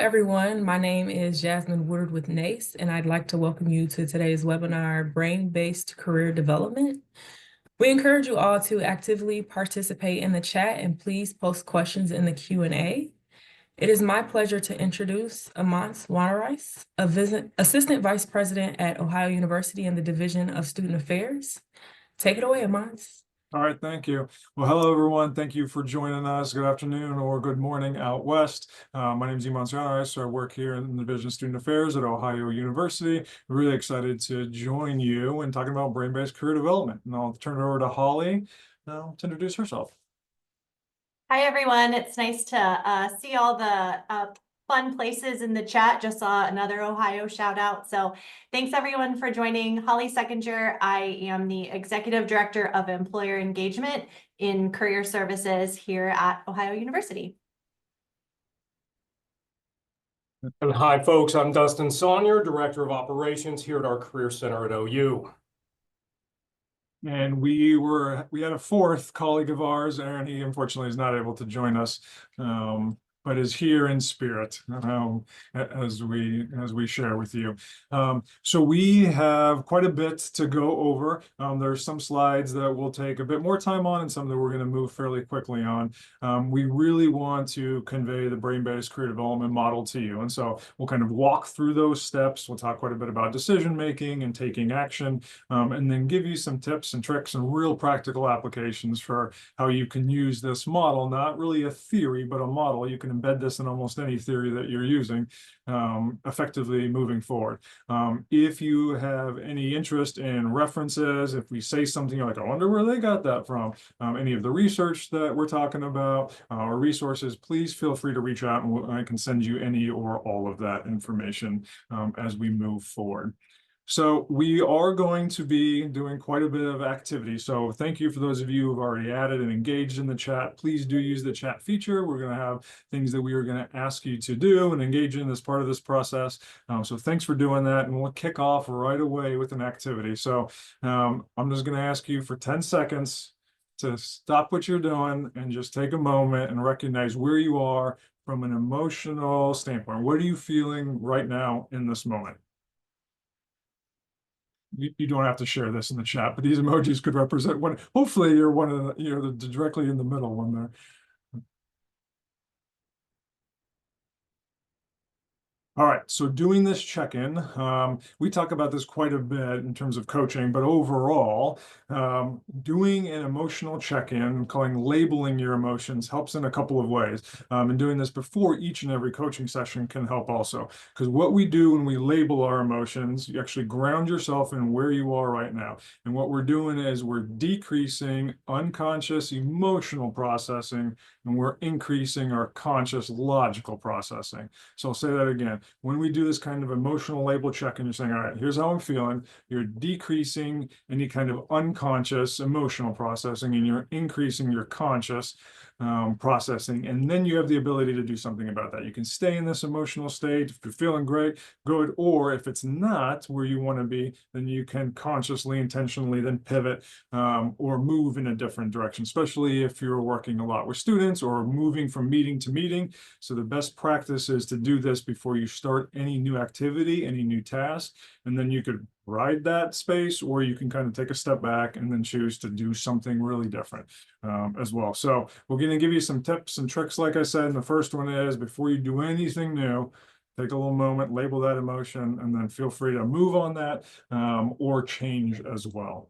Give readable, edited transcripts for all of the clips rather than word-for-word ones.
everyone. My name is Jasmine Woodard with NACE, and I'd like to welcome you to today's webinar, Brain-Based Career Development. We encourage you all to actively participate in the chat and please post questions in the Q&A. It is my pleasure to introduce Amance Wanarice, Assistant Vice President at Ohio University in the Division of Student Affairs. Take it away, Amance. All right, thank you. Well, hello, everyone. Thank you for joining us. Good afternoon or good morning out west. My name is Amance Wanarice. I work here in the Division of Student Affairs at Ohio University. Really excited to join you and talking about brain-based career development. And I'll turn it over to Holly now to introduce herself. Hi, everyone. It's nice to see all the fun places in the chat. Just saw another Ohio shout out. So thanks everyone for joining. Holly Seckinger. I am the Executive Director of Employer Engagement in Career Services here at Ohio University. And hi, folks. I'm Dustin Saunier, Director of Operations here at our Career Center at OU. And we had a fourth colleague of ours, Aaron. He unfortunately is not able to join us, but is here in spirit as we share with you. So we have quite a bit to go over. There's some slides that we'll take a bit more time on and some that we're going to move fairly quickly on. We really want to convey the brain-based career development model to you. And so we'll kind of walk through those steps. We'll talk quite a bit about decision-making and taking action, and then give you some tips and tricks and real practical applications for how you can use this model, not really a theory, but a model. You can embed this in almost any theory that you're using effectively moving forward. If you have any interest in references, if we say something you're like, I wonder where they got that from, any of the research that we're talking about or resources, please feel free to reach out and I can send you any or all of that information as we move forward. So we are going to be doing quite a bit of activity. So thank you for those of you who've already added and engaged in the chat. Please do use the chat feature. We're going to have things that we are going to ask you to do and engage in as part of this process. So thanks for doing that. And we'll kick off right away with an activity. So I'm just going to ask you for 10 seconds to stop what you're doing and just take a moment and recognize where you are from an emotional standpoint. What are you feeling right now in this moment? You don't have to share this in the chat, but these emojis could represent one. Hopefully you're one of the, you're directly in the middle one there. All right, so doing this check-in, we talk about this quite a bit in terms of coaching, but overall, doing an emotional check-in, labeling your emotions helps in a couple of ways. And doing this before each and every coaching session can help also. Because what we do when we label our emotions, you actually ground yourself in where you are right now. And what we're doing is we're decreasing unconscious emotional processing, and we're increasing our conscious logical processing. So I'll say that again. When we do this kind of emotional label check and you're saying, all right, here's how I'm feeling, you're decreasing any kind of unconscious emotional processing and you're increasing your conscious processing. And then you have the ability to do something about that. You can stay in this emotional state if you're feeling great, good, or if it's not where you want to be, then you can consciously, intentionally then pivot or move in a different direction, especially if you're working a lot with students or moving from meeting to meeting. So the best practice is to do this before you start any new activity, any new task, and then you could ride that space, or you can kind of take a step back and then choose to do something really different as well. So we're going to give you some tips and tricks, like I said, and the first one is before you do anything new, take a little moment, label that emotion, and then feel free to move on that or change as well.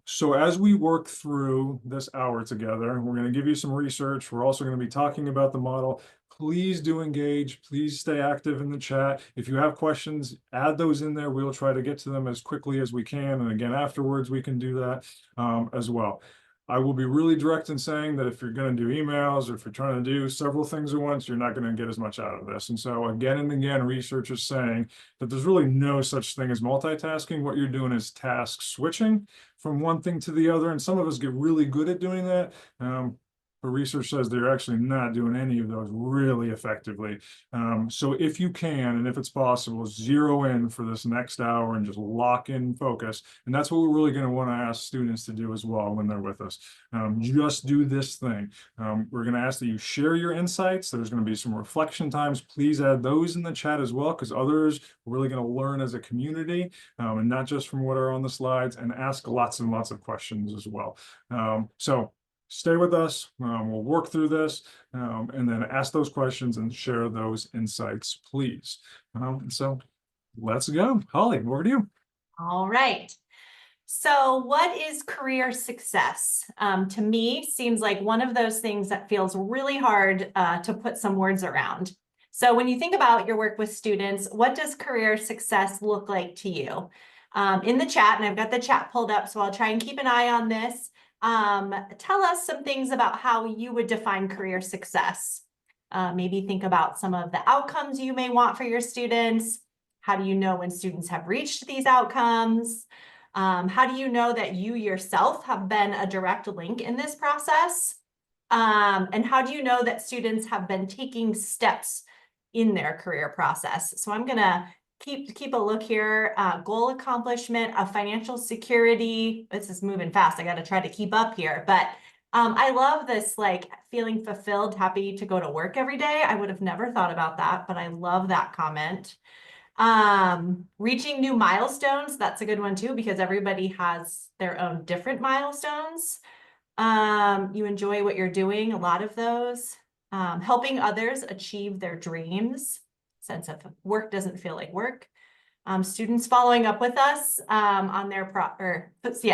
So as we work through this hour together, we're going to give you some research. We're also going to be talking about the model. Please do engage. Please stay active in the chat. If you have questions, add those in there. We'll try to get to them as quickly as we can. And again, afterwards, we can do that as well. I will be really direct in saying that if you're going to do emails or if you're trying to do several things at once, you're not going to get as much out of this. And so again and again, research is saying that there's really no such thing as multitasking. What you're doing is task switching from one thing to the other. And some of us get really good at doing that. but research says they're actually not doing any of those really effectively. So if you can, and if it's possible, zero in for this next hour and just lock in focus. And that's what we're really going to want to ask students to do as well when they're with us. Just do this thing. We're going to ask that you share your insights. There's going to be some reflection times. Please add those in the chat as well, because others are really going to learn as a community, and not just from what are on the slides, and ask lots and lots of questions as well. So stay with us. We'll work through this, and then ask those questions and share those insights, please. So let's go. Holly, over to you. All right. So what is career success? To me, seems like one of those things that feels really hard to put some words around. So when you think about your work with students, what does career success look like to you? In the chat, and I've got the chat pulled up, so I'll try and keep an eye on this. Tell us some things about how you would define career success. Maybe think about some of the outcomes you may want for your students. How do you know when students have reached these outcomes? How do you know that you yourself have been a direct link in this process? And how do you know that students have been taking steps in their career process? So I'm gonna keep a look here. Goal accomplishment of financial security. This is moving fast. I got to try to keep up here, but I love this, like, feeling fulfilled, happy to go to work every day. I would have never thought about that, but I love that comment. Reaching new milestones, that's a good one too, because everybody has their own different milestones. You enjoy what you're doing, a lot of those. Helping others achieve their dreams, sense of work doesn't feel like work. Students following up with us on their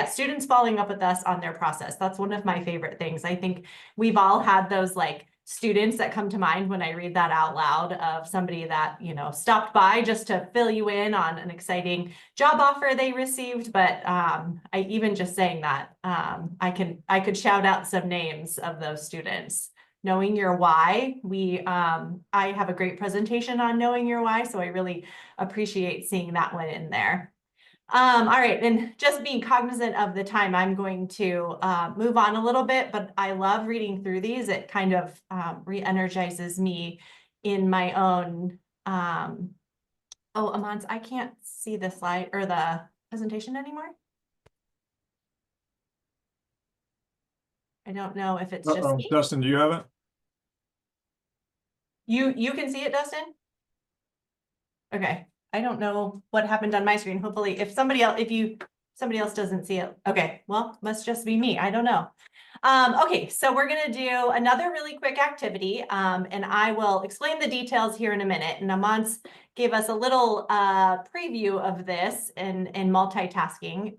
students following up with us on their process. That's one of my favorite things. I think we've all had those, like, students that come to mind when I read that out loud, of somebody that, you know, stopped by just to fill you in on an exciting job offer they received. But I even just saying that, I could shout out some names of those students. Knowing your why. I have a great presentation on knowing your why, so I really appreciate seeing that one in there. All right, and just being cognizant of the time, I'm going to move on a little bit, but I love reading through these. It kind of re-energizes me in my own, oh, Amans, I can't see the slide or the presentation anymore. I don't know if it's just me. Dustin, do you have it? You can see it, Dustin? Okay, I don't know what happened on my screen. Hopefully, if somebody else doesn't see it. Okay, well, must just be me. I don't know. Okay, so we're gonna do another really quick activity, and I will explain the details here in a minute. And Amans gave us a little preview of this in multitasking.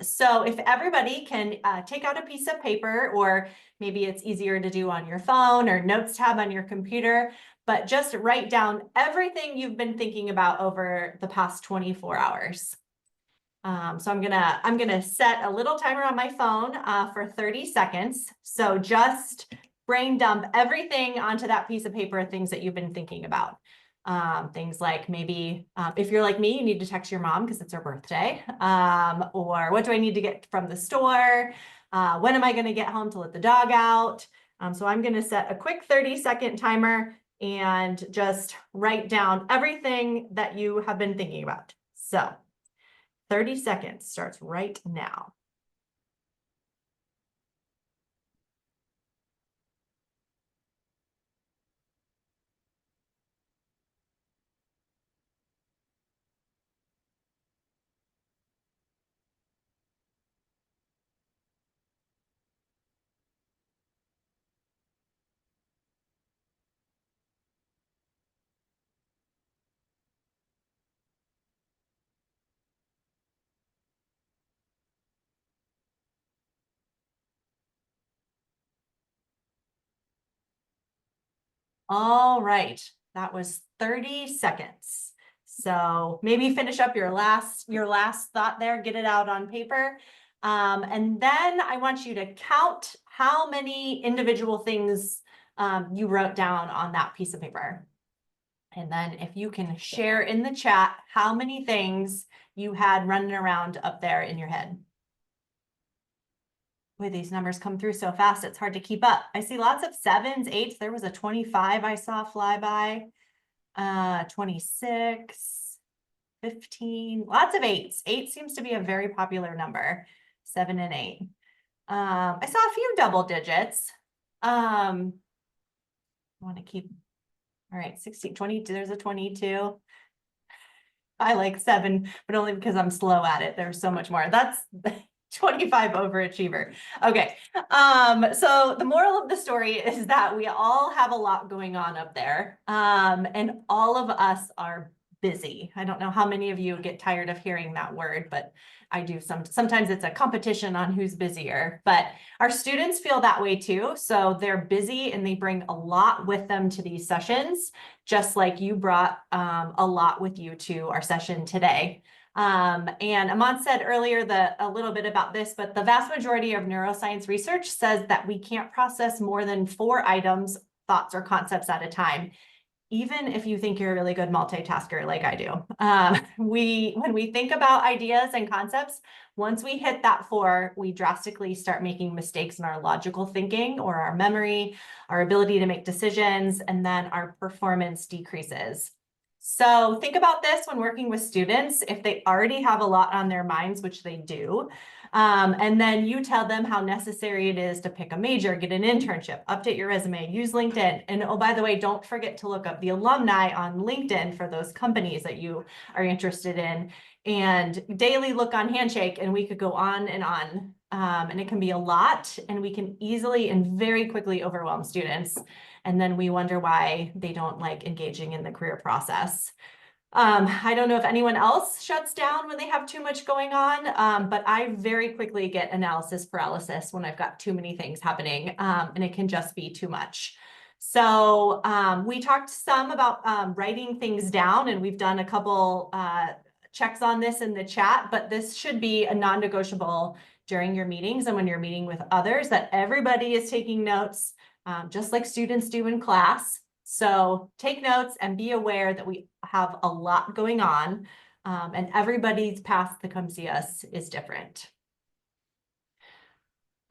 So if everybody can take out a piece of paper, or maybe it's easier to do on your phone or notes tab on your computer, but just write down everything you've been thinking about over the past 24 hours. So I'm gonna set a little timer on my phone for 30 seconds. So just brain dump everything onto that piece of paper, things that you've been thinking about. Things like maybe if you're like me, you need to text your mom because it's her birthday. Or what do I need to get from the store? When am I gonna get home to let the dog out? So I'm gonna set a quick 30-second timer and just write down everything that you have been thinking about. So 30 seconds starts right now. All right, that was 30 seconds. So maybe finish up your last thought there, get it out on paper. And then I want you to count how many individual things you wrote down on that piece of paper. And then if you can share in the chat how many things you had running around up there in your head. Boy, these numbers come through so fast, it's hard to keep up. I see lots of 7s, 8s. There was a 25 I saw fly by. 26, 15, lots of 8s. 8 seems to be a very popular number, 7 and 8. I saw a few double digits. I want to keep, all right, 16, 22, there's a 22. I like 7, but only because I'm slow at it. There's so much more. That's 25 overachiever. Okay. So the moral of the story is that we all have a lot going on up there. And all of us are busy. I don't know how many of you get tired of hearing that word, but I do. Sometimes it's a competition on who's busier, but our students feel that way too. So they're busy and they bring a lot with them to these sessions, just like you brought a lot with you to our session today. And Aman said earlier a little bit about this, but the vast majority of neuroscience research says that we can't process more than 4 items, thoughts, or concepts at a time, even if you think you're a really good multitasker like I do. When we think about ideas and concepts, once we hit that 4, we drastically start making mistakes in our logical thinking or our memory, our ability to make decisions, and then our performance decreases. So think about this when working with students, if they already have a lot on their minds, which they do, and then you tell them how necessary it is to pick a major, get an internship, update your resume, use LinkedIn. And oh, by the way, don't forget to look up the alumni on LinkedIn for those companies that you are interested in, and daily look on Handshake, and we could go on. And it can be a lot, and we can easily and very quickly overwhelm students. And then we wonder why they don't like engaging in the career process. I don't know if anyone else shuts down when they have too much going on, but I very quickly get analysis paralysis when I've got too many things happening, and it can just be too much. So we talked some about writing things down, and we've done a couple checks on this in the chat, but this should be a non-negotiable during your meetings and when you're meeting with others, that everybody is taking notes, just like students do in class. So take notes and be aware that we have a lot going on, and everybody's path to come see us is different.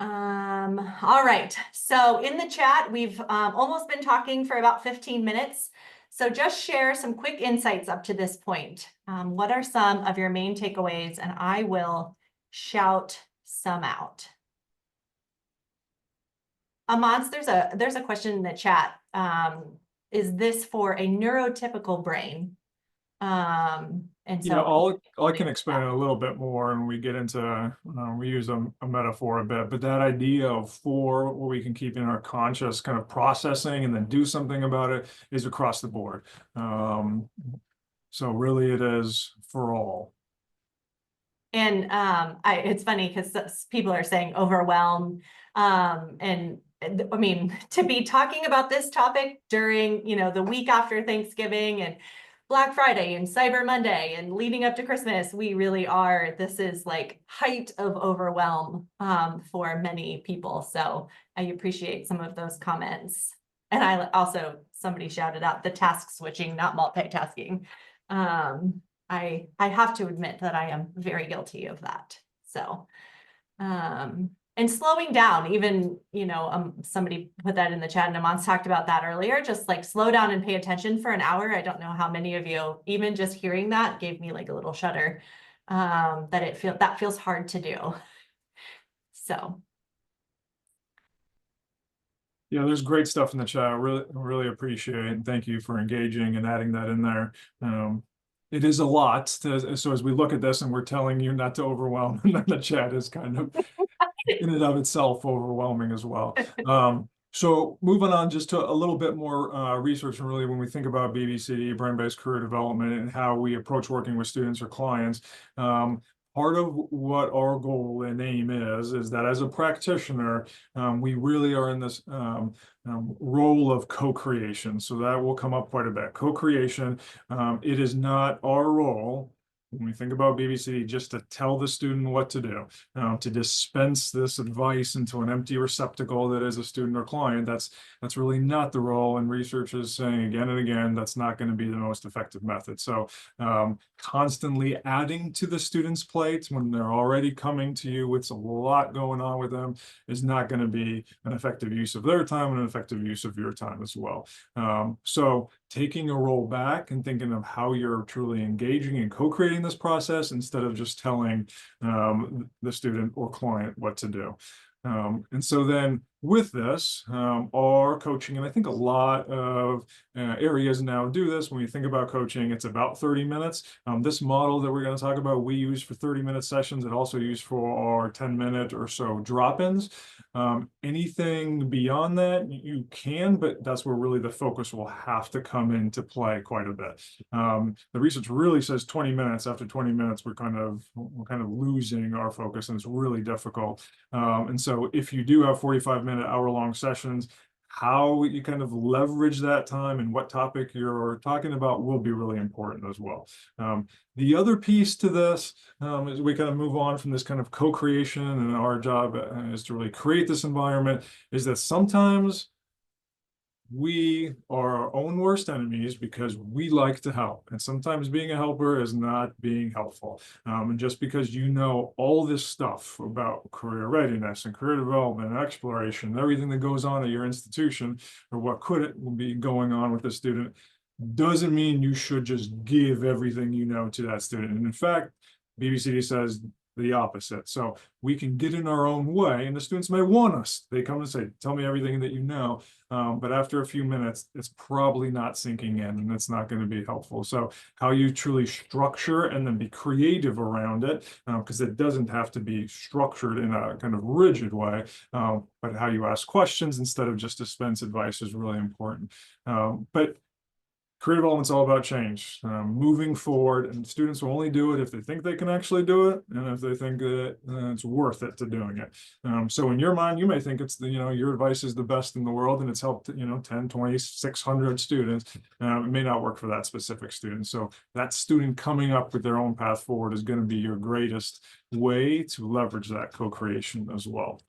All right, so in the chat, we've almost been talking for about 15 minutes. So just share some quick insights up to this point. What are some of your main takeaways? And I will shout some out. Amans, there's a question in the chat. Is this for a neurotypical brain? And so all I can expand a little bit more, and we get into we use a metaphor a bit, but that idea of 4, what we can keep in our conscious kind of processing and then do something about it, is across the board. So really it is for all. And it's funny because people are saying overwhelm, and I mean, to be talking about this topic during, the week after Thanksgiving and Black Friday and Cyber Monday and leading up to Christmas, we really are, this is like height of overwhelm for many people. So I appreciate some of those comments. And I also, somebody shouted out the task switching, not multitasking. I have to admit that I am very guilty of that. So, and slowing down, even, somebody put that in the chat, and Aman's talked about that earlier, just like slow down and pay attention for an hour. I don't know how many of you, even just hearing that gave me like a little shudder, that feels hard to do. So. Yeah, there's great stuff in the chat. Really appreciate it. And thank you for engaging and adding that in there. It is a lot. So as we look at this and we're telling you not to overwhelm, and then the chat is kind of in and of itself overwhelming as well. So moving on just to a little bit more research, and really when we think about BBCD, brain-based career development, and how we approach working with students or clients, part of what our goal and aim is that as a practitioner, we really are in this role of co-creation. So that will come up quite a bit. Co-creation, it is not our role when we think about BBCD, just to tell the student what to do, to dispense this advice into an empty receptacle that is a student or client, that's really not the role. And research is saying again and again, that's not going to be the most effective method. So constantly adding to the student's plate when they're already coming to you with a lot going on with them is not going to be an effective use of their time and an effective use of your time as well. So taking a role back and thinking of how you're truly engaging and co-creating this process instead of just telling the student or client what to do. And so then with this, our coaching, and I think a lot of areas now do this. When you think about coaching, it's about 30 minutes. This model that we're going to talk about, we use for 30-minute sessions. It also used for our 10-minute or so drop-ins. Anything beyond that, you can, but that's where really the focus will have to come into play quite a bit. The research really says 20 minutes. After 20 minutes, we're kind of losing our focus, and it's really difficult. And so if you do have 45-minute, hour-long sessions, how you kind of leverage that time and what topic you're talking about will be really important as well. The other piece to this, as we kind of move on from this kind of co-creation, and our job is to really create this environment, is that sometimes we are our own worst enemies because we like to help. And sometimes being a helper is not being helpful. And just because you know all this stuff about career readiness and career development and exploration and everything that goes on at your institution, or what could be going on with the student, doesn't mean you should just give everything you know to that student. And in fact, BBCD says the opposite. So we can get in our own way, and the students may want us. They come and say, tell me everything that you know. But after a few minutes, it's probably not sinking in, and it's not going to be helpful. So how you truly structure and then be creative around it, because it doesn't have to be structured in a kind of rigid way, but how you ask questions instead of just dispense advice is really important. But career development's all about change, moving forward, and students will only do it if they think they can actually do it, and if they think that it's worth it to doing it. So in your mind, you may think it's your advice is the best in the world, and it's helped 10, 20, 600 students. It may not work for that specific student. So that student coming up with their own path forward is going to be your greatest way to leverage that co-creation as well.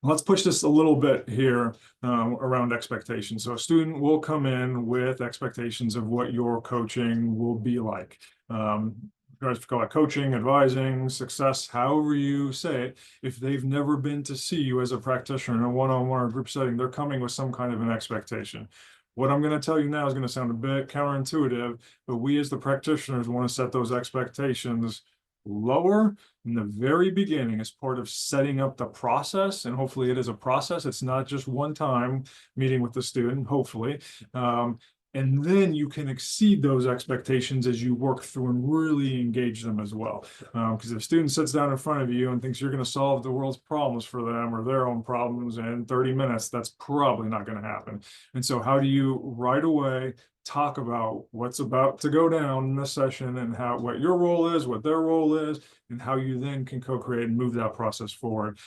Let's push this a little bit here around expectations. So a student will come in with expectations of what your coaching will be like. Guys call it coaching, advising, success, however you say it. If they've never been to see you as a practitioner in a one-on-one or group setting, they're coming with some kind of an expectation. What I'm going to tell you now is going to sound a bit counterintuitive, but we as the practitioners want to set those expectations lower in the very beginning as part of setting up the process. And hopefully it is a process. It's not just one time meeting with the student, hopefully. And then you can exceed those expectations as you work through and really engage them as well. Because if a student sits down in front of you and thinks you're going to solve the world's problems for them or their own problems in 30 minutes, that's probably not going to happen. And so how do you right away talk about what's about to go down in the session and what your role is, what their role is, and how you then can co-create and move that process forward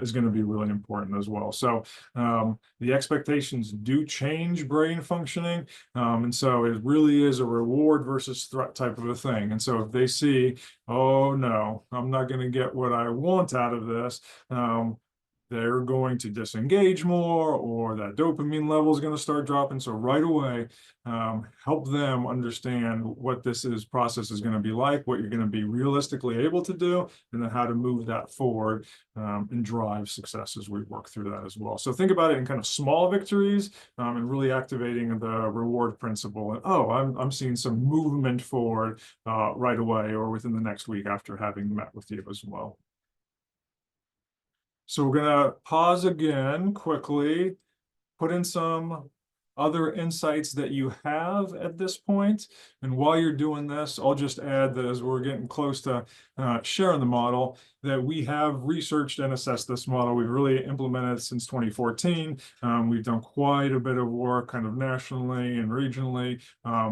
is going to be really important as well. So the expectations do change brain functioning. And so it really is a reward versus threat type of a thing. And so if they see, oh no, I'm not going to get what I want out of this, they're going to disengage more, or that dopamine level is going to start dropping. So right away, help them understand what this process is going to be like, what you're going to be realistically able to do, and then how to move that forward and drive success as we work through that as well. So think about it in kind of small victories and really activating the reward principle. And oh, I'm seeing some movement forward right away or within the next week after having met with you as well. So we're going to pause again quickly, put in some other insights that you have at this point. And while you're doing this, I'll just add that as we're getting close to sharing the model, that we have researched and assessed this model. We've really implemented it since 2014. We've done quite a bit of work kind of nationally and regionally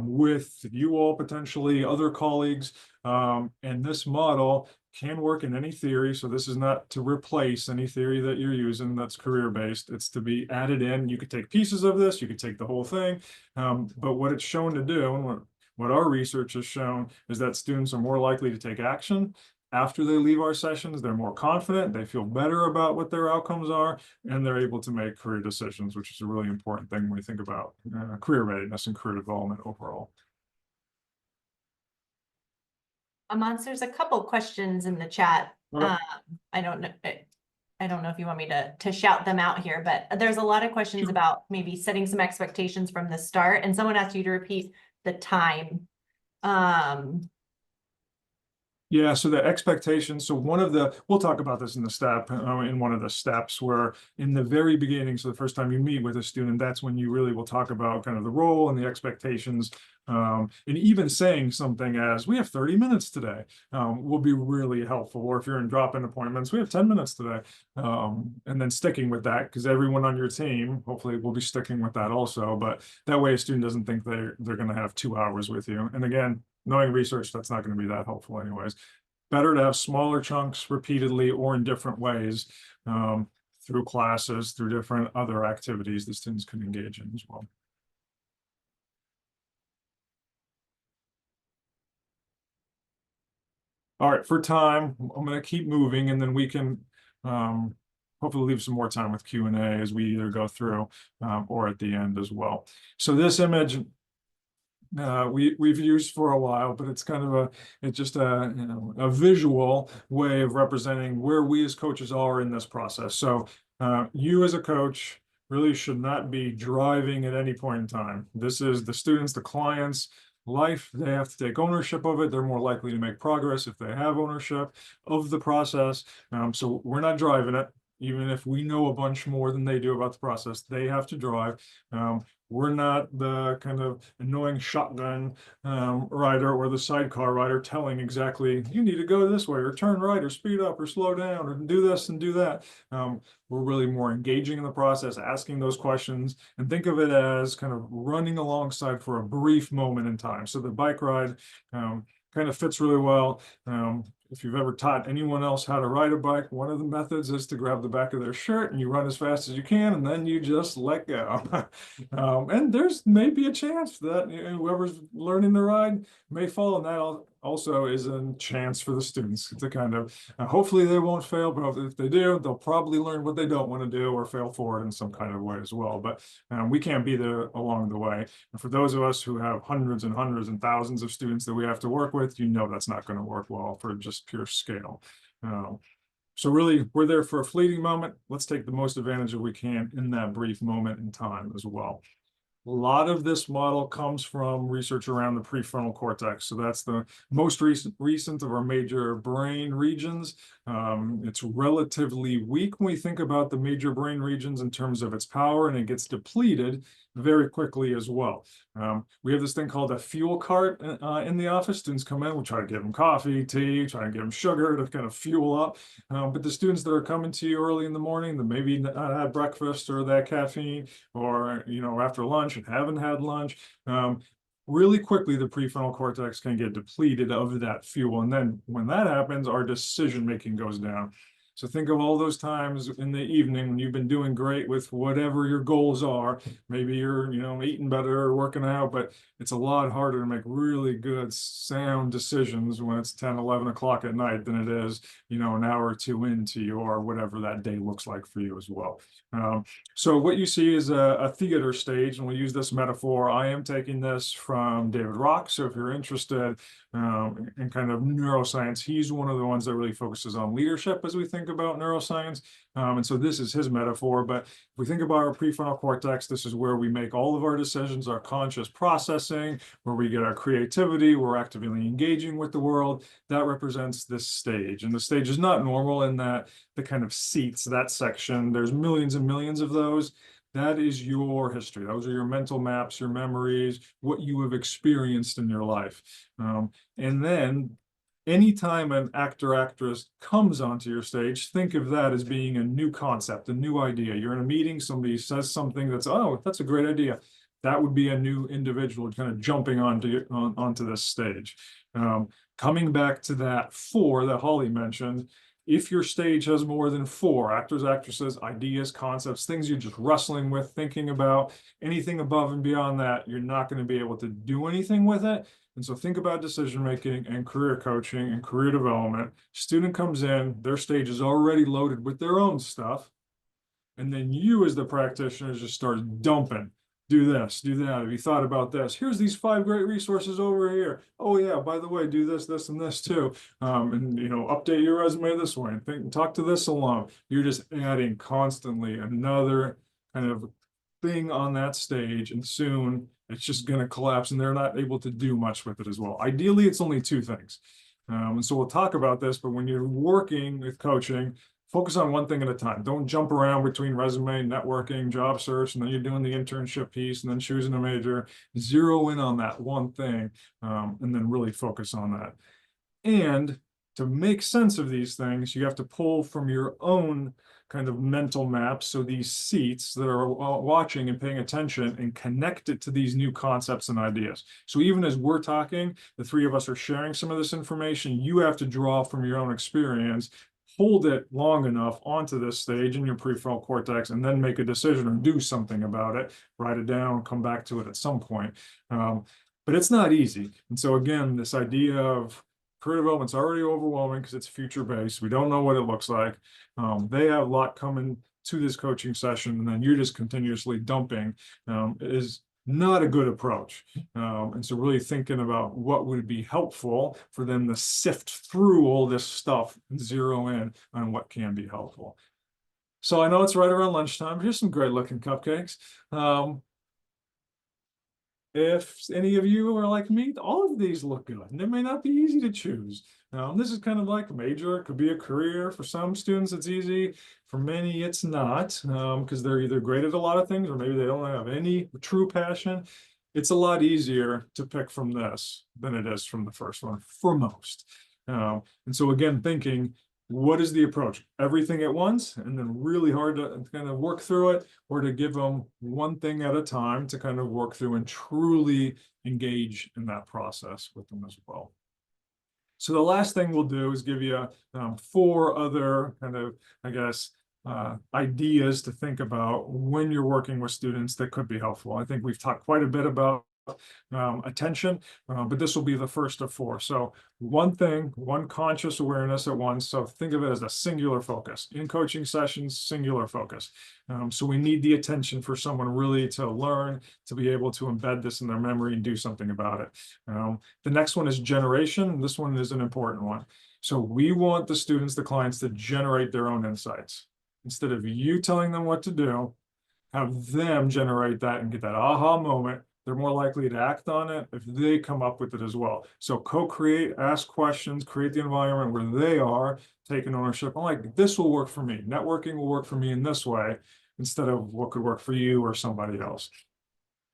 with you all, potentially other colleagues. And this model can work in any theory. So this is not to replace any theory that you're using that's career-based. It's to be added in. You could take pieces of this, you could take the whole thing. But what it's shown to do, and what our research has shown is that students are more likely to take action after they leave our sessions. They're more confident, they feel better about what their outcomes are, and they're able to make career decisions, which is a really important thing when we think about career readiness and career development overall. Amongst, there's a couple questions in the chat. Okay. I don't know. I don't know if you want me to shout them out here, but there's a lot of questions Sure. about maybe setting some expectations from the start, and someone asked you to repeat the time. Yeah, so the expectations. So we'll talk about this in the step, in one of the steps, where in the very beginning, so the first time you meet with a student, that's when you really will talk about kind of the role and the expectations. And even saying something as, we have 30 minutes today, will be really helpful. Or if you're in drop-in appointments, we have 10 minutes today. And then sticking with that, because everyone on your team, hopefully will be sticking with that also. But that way a student doesn't think they're going to have 2 hours with you. And again, knowing research, that's not going to be that helpful anyways. Better to have smaller chunks repeatedly or in different ways, through classes, through different other activities the students can engage in as well. All right, for time, I'm going to keep moving, and then we can hopefully leave some more time with Q&A as we either go through or at the end as well. So this image we've used for a while, but it's kind of it's just a visual way of representing where we as coaches are in this process. So you as a coach really should not be driving at any point in time. This is the students, the clients' life. They have to take ownership of it. They're more likely to make progress if they have ownership of the process. So we're not driving it. Even if we know a bunch more than they do about the process, they have to drive. We're not the kind of annoying shotgun rider or the sidecar rider telling exactly, you need to go this way or turn right or speed up or slow down or do this and do that. We're really more engaging in the process, asking those questions, and think of it as kind of running alongside for a brief moment in time. So the bike ride kind of fits really well. If you've ever taught anyone else how to ride a bike, one of the methods is to grab the back of their shirt and you run as fast as you can, and then you just let go. And there's maybe a chance that whoever's learning to ride may fall, and that also is a chance for the students to kind of, hopefully they won't fail, but if they do, they'll probably learn what they don't want to do or fail forward in some kind of way as well. But we can't be there along the way. And for those of us who have hundreds and hundreds and thousands of students that we have to work with, that's not going to work well for just pure scale. So really, we're there for a fleeting moment. Let's take the most advantage that we can in that brief moment in time as well. A lot of this model comes from research around the prefrontal cortex. So that's the most recent of our major brain regions. It's relatively weak when we think about the major brain regions in terms of its power, and it gets depleted very quickly as well. We have this thing called a fuel cart in the office. Students come in, we try to give them coffee, tea, try to give them sugar to kind of fuel up. But the students that are coming to you early in the morning that maybe not had breakfast or that caffeine, or after lunch and haven't had lunch, really quickly the prefrontal cortex can get depleted of that fuel. And then when that happens, our decision making goes down. So think of all those times in the evening when you've been doing great with whatever your goals are. Maybe you're, eating better or working out, but it's a lot harder to make really good, sound decisions when it's 10, 11 o'clock at night than it is, an hour or two into your whatever that day looks like for you as well. So what you see is a theater stage, and we'll use this metaphor. I am taking this from David Rock. So if you're interested in kind of neuroscience, he's one of the ones that really focuses on leadership as we think about neuroscience. And so this is his metaphor. But if we think about our prefrontal cortex, this is where we make all of our decisions, our conscious processing, where we get our creativity, we're actively engaging with the world. That represents this stage. And the stage is not normal in that the kind of seats, that section, there's millions and millions of those. That is your history. Those are your mental maps, your memories, what you have experienced in your life. And then anytime an actor, actress comes onto your stage, think of that as being a new concept, a new idea. You're in a meeting, somebody says something that's, oh, that's a great idea. That would be a new individual kind of jumping onto this stage. Coming back to that 4 that Holly mentioned, If your stage has more than 4 actors, actresses, ideas, concepts, things you're just wrestling with, thinking about, anything above and beyond that, you're not going to be able to do anything with it. And so think about decision making and career coaching and career development. Student comes in, their stage is already loaded with their own stuff. And then you as the practitioner just start dumping. Do this, do that. Have you thought about this? Here's these 5 great resources over here. Oh yeah, by the way, do this, this, and this too. And update your resume this way and talk to this alum. You're just adding constantly another kind of thing on that stage, and soon it's just going to collapse and they're not able to do much with it as well. Ideally, it's only 2 things. And so we'll talk about this, but when you're working with coaching, focus on one thing at a time. Don't jump around between resume, networking, job search, and then you're doing the internship piece and then choosing a major. Zero in on that one thing, and then really focus on that. And to make sense of these things, you have to pull from your own kind of mental maps. So these seats that are watching and paying attention, and connect it to these new concepts and ideas. So even as we're talking, the 3 of us are sharing some of this information. You have to draw from your own experience, hold it long enough onto this stage in your prefrontal cortex, and then make a decision or do something about it. Write it down, come back to it at some point. But it's not easy. And so again, this idea of career development's already overwhelming because it's future-based. We don't know what it looks like. They have a lot coming to this coaching session, and then you're just continuously dumping, is not a good approach. And so really thinking about what would be helpful for them to sift through all this stuff and zero in on what can be helpful. So I know it's right around lunchtime. Here's some great looking cupcakes. If any of you are like me, all of these look good, and it may not be easy to choose. This is kind of like a major. It could be a career. For some students, it's easy. For many, it's not, because they're either great at a lot of things, or maybe they don't have any true passion. It's a lot easier to pick from this than it is from the first one for most. And so again, thinking, what is the approach? Everything at once, and then really hard to kind of work through it, or to give them one thing at a time to kind of work through and truly engage in that process with them as well. So the last thing we'll do is give you 4 other kind of, I guess, ideas to think about when you're working with students that could be helpful. I think we've talked quite a bit about attention, but this will be the first of 4. So one thing, one conscious awareness at once. So think of it as a singular focus. In coaching sessions, singular focus. So we need the attention for someone really to learn, to be able to embed this in their memory and do something about it. The next one is generation. This one is an important one. So we want the students, the clients, to generate their own insights. Instead of you telling them what to do, have them generate that and get that aha moment. They're more likely to act on it if they come up with it as well. So co-create, ask questions, create the environment where they are taking ownership. I'm like, this will work for me. Networking will work for me in this way, instead of what could work for you or somebody else.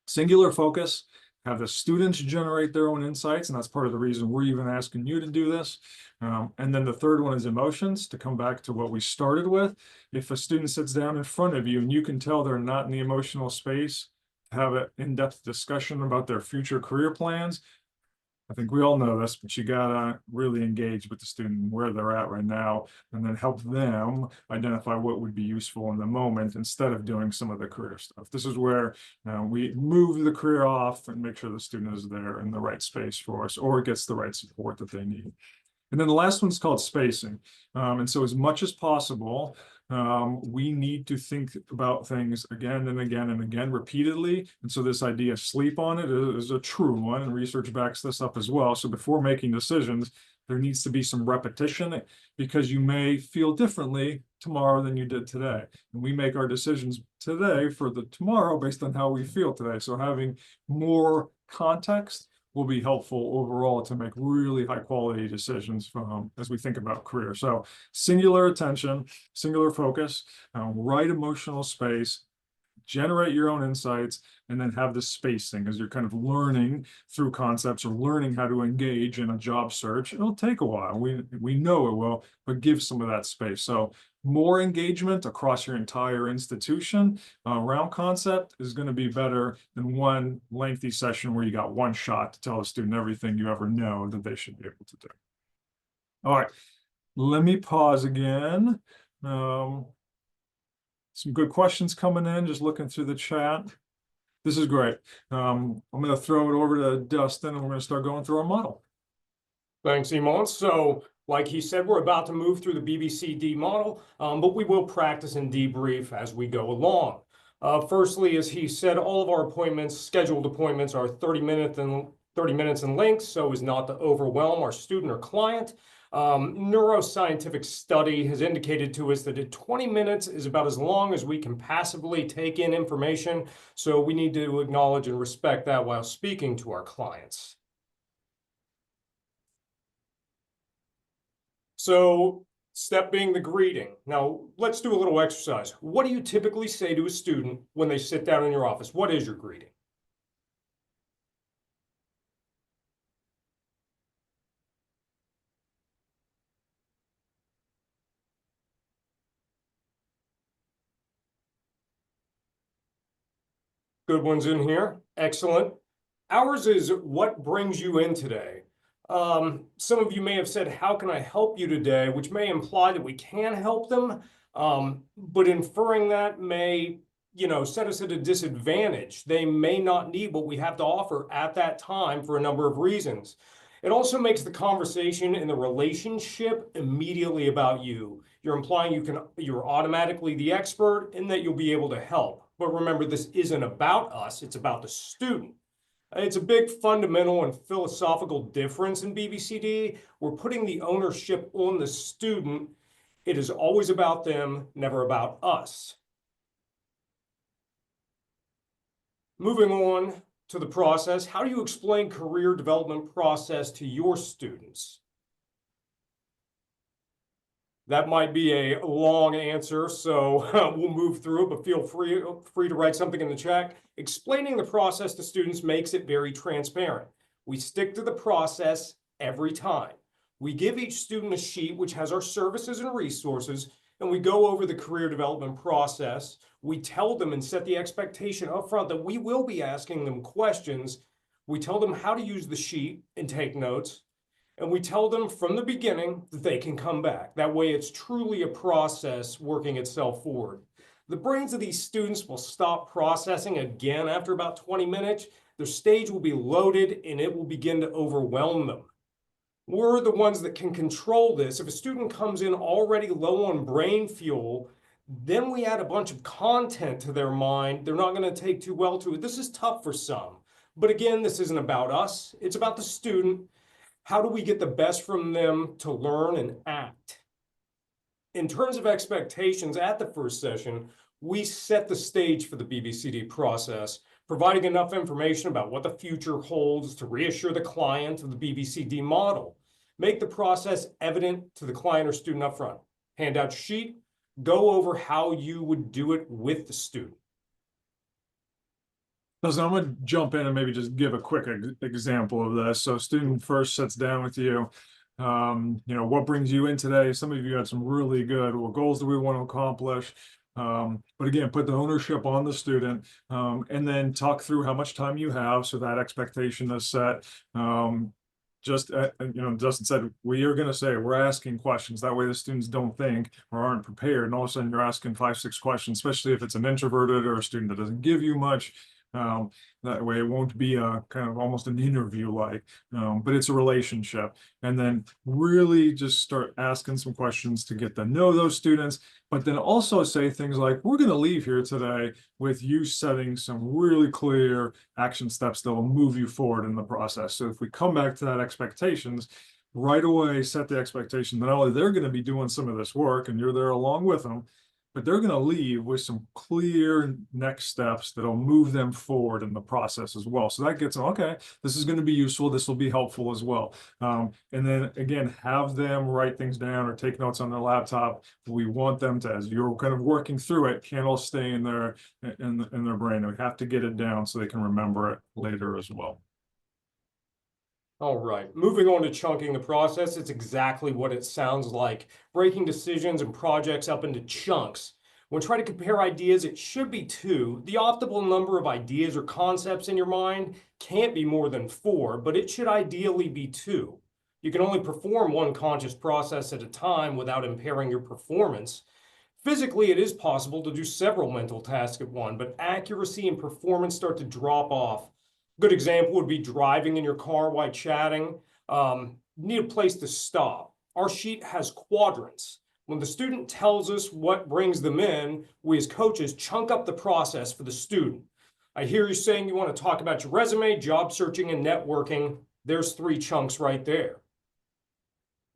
Singular focus, have the students generate their own insights, and that's part of the reason we're even asking you to do this. And then the third one is emotions, to come back to what we started with. If a student sits down in front of you and you can tell they're not in the emotional space, have an in-depth discussion about their future career plans. I think we all know this, but you gotta really engage with the student where they're at right now, and then help them identify what would be useful in the moment instead of doing some of the career stuff. This is where we move the career off and make sure the student is there in the right space for us, or gets the right support that they need. And then the last one's called spacing. And so as much as possible, we need to think about things again and again and again repeatedly. And so this idea of sleep on it is a true one, and research backs this up as well. So before making decisions, there needs to be some repetition, because you may feel differently tomorrow than you did today. And we make our decisions today for the tomorrow based on how we feel today. So having more context will be helpful overall to make really high quality decisions as we think about career. So singular attention, singular focus, right emotional space, generate your own insights, and then have the spacing as you're kind of learning through concepts or learning how to engage in a job search. It'll take a while. We know it will, but give some of that space. So more engagement across your entire institution around concept is going to be better than one lengthy session where you got one shot to tell a student everything you ever know that they should be able to do. All right. let me pause again. Some good questions coming in, just looking through the chat. This is great. I'm going to throw it over to Dustin, and we're going to start going through our model. Thanks, Iman. So, like he said, we're about to move through the BBCD model, but we will practice and debrief as we go along. Firstly, as he said, all of our appointments, scheduled appointments, are 30 minutes in length, so as not to overwhelm our student or client. Neuroscientific study has indicated to us that 20 minutes is about as long as we can passively take in information, so we need to acknowledge and respect that while speaking to our clients. So, step being the greeting. Now, let's do a little exercise. What do you typically say to a student when they sit down in your office? What is your greeting? Good ones in here. Excellent. Ours is what brings you in today. Some of you may have said, how can I help you today? Which may imply that we can help them. But inferring that may, set us at a disadvantage. They may not need what we have to offer at that time for a number of reasons. It also makes the conversation and the relationship immediately about you. You're implying you're automatically the expert and that you'll be able to help. But remember, this isn't about us, it's about the student. It's a big fundamental and philosophical difference in BBCD. We're putting the ownership on the student. It is always about them, never about us. Moving on to the process, how do you explain career development process to your students? That might be a long answer, so we'll move through it, but feel free to write something in the chat. Explaining the process to students makes it very transparent. We stick to the process every time. We give each student a sheet which has our services and resources, and we go over the career development process. We tell them and set the expectation up front that we will be asking them questions. We tell them how to use the sheet and take notes. And we tell them from the beginning that they can come back. That way it's truly a process working itself forward. The brains of these students will stop processing again after about 20 minutes. Their stage will be loaded and it will begin to overwhelm them. We're the ones that can control this. If a student comes in already low on brain fuel, then we add a bunch of content to their mind. They're not going to take too well to it. This is tough for some. But again, this isn't about us. It's about the student. How do we get the best from them to learn and act? In terms of expectations at the first session, we set the stage for the BBCD process, providing enough information about what the future holds to reassure the client of the BBCD model. Make the process evident to the client or student up front. Hand out your sheet, go over how you would do it with the student. So I'm going to jump in and maybe just give a quick example of this. So student first sits down with you. What brings you in today? Some of you got some really good, what goals do we want to accomplish? But again, put the ownership on the student, and then talk through how much time you have so that expectation is set. Dustin said, we are going to say, we're asking questions. That way the students don't think or aren't prepared. And all of a sudden you're asking 5-6 questions, especially if it's an introverted or a student that doesn't give you much. That way it won't be a kind of almost an interview like, but it's a relationship. And then really just start asking some questions to get to know those students, but then also say things like, we're going to leave here today with you setting some really clear action steps that will move you forward in the process. So if we come back to that expectations, right away, set the expectation that not only they're going to be doing some of this work and you're there along with them, but they're going to leave with some clear next steps that'll move them forward in the process as well. So that gets them, okay, this is going to be useful. This will be helpful as well. And then again, have them write things down or take notes on their laptop. We want them to, as you're kind of working through it, can't all stay in their brain. We have to get it down so they can remember it later as well. All right, moving on to chunking the process, it's exactly what it sounds like. Breaking decisions and projects up into chunks. When trying to compare ideas, it should be 2. The optimal number of ideas or concepts in your mind can't be more than 4, but it should ideally be 2. You can only perform one conscious process at a time without impairing your performance. Physically, it is possible to do several mental tasks at once, but accuracy and performance start to drop off. A good example would be driving in your car while chatting. You need a place to stop. Our sheet has quadrants. When the student tells us what brings them in, we as coaches chunk up the process for the student. I hear you saying you want to talk about your resume, job searching, and networking. There's 3 chunks right there.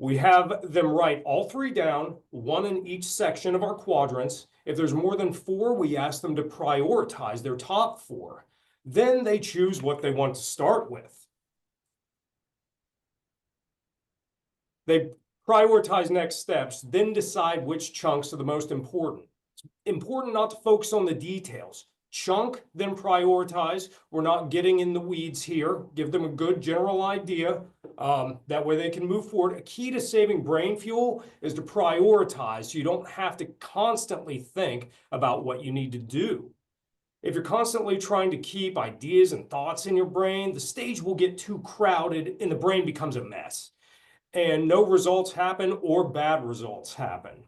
We have them write all 3 down, 1 in each section of our quadrants. If there's more than 4, we ask them to prioritize their top 4. Then they choose what they want to start with. They prioritize next steps, then decide which chunks are the most important. It's important not to focus on the details. Chunk, then prioritize. We're not getting in the weeds here. Give them a good general idea. That way they can move forward. A key to saving brain fuel is to prioritize so you don't have to constantly think about what you need to do. If you're constantly trying to keep ideas and thoughts in your brain, the stage will get too crowded and the brain becomes a mess. And no results happen or bad results happen.